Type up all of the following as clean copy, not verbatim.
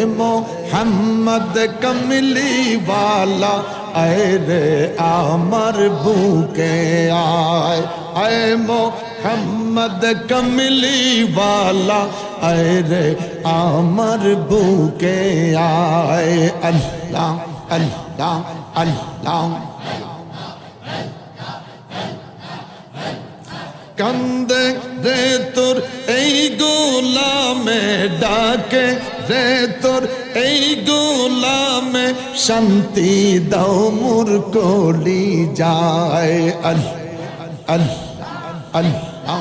मोहम्मद कमली वाला आए रे आमर भूखे आए आए मोहम्मद कमली वाला आए रे आमर भूखे आए अल्लाह अल्लाह अल्लाह कंदे रे तुर এই গোলামে ডাকে রে তোর এই গোলামে শান্তি দাও মোর কলি যায় আল্লাহ আল্লাহ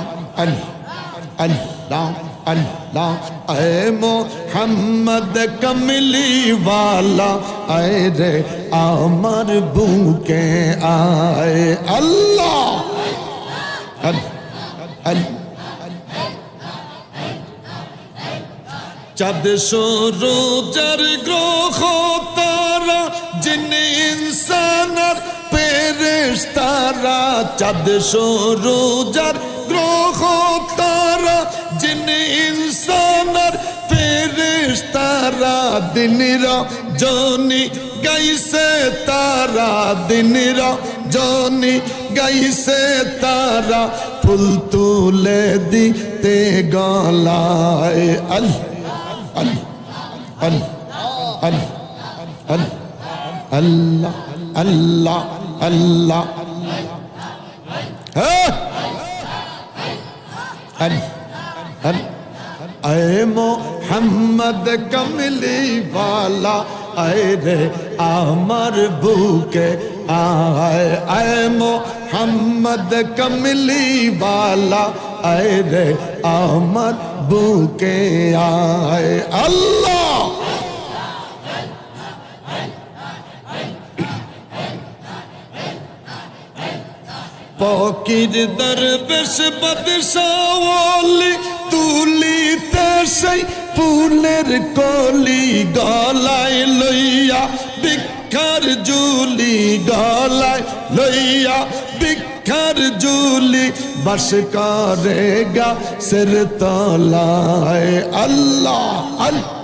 আল্লাহ আল্লাহ এ মোহাম্মদ কমলি वाला আয় রে আমার বুকে আয় আল্লাহ চাঁদ সূরজের গ্রহ তারা জিন ইনসান আর ফেরেশতারা চাঁদ সূরজের গ্রহ তারা জিন ইনসান আর ফেরেশতারা দিন রজনী গাইছে তারা দিন রজনী গাইছে তারা ফুল তুলে দিতে গলায় আল্লাহ अल्लाह अल्लाह अल्लाह ऐ मोहम्मद कमली वाला आए रे आमर भूखे आए ऐ मोहम्मद कमली वाला आए रे आमर भूखे आए अल्लाह ফকির দরবেশ বাদশাহ ওলি তুলিতে সেই ফুলের কলি গলায় লইয়া ভিক্ষার ঝুলি গলায় লইয়া ভিক্ষার ঝুলি বাস করে গাছের তলায় আল্লাহ আল্লাহ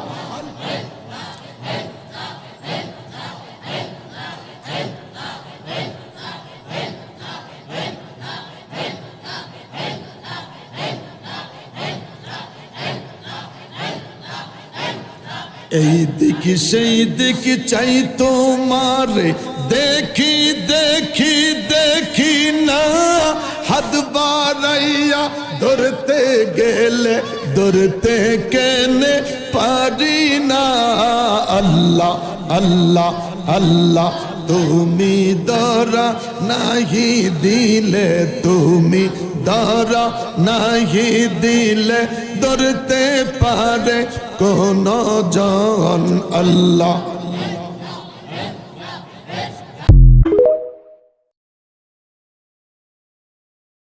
এই দিকে সেই দিকে চাই তোমারে দেখি দেখি দেখি না হাত বাড়াইয়া ধরতে গেলে ধরতে কেনে পারি না আল্লাহ আল্লাহ আল্লাহ তুমি ধরা নাহি দিলে তুমি ধরা নাহি দিলে ধরতে পারে কোন জন আল্লাহ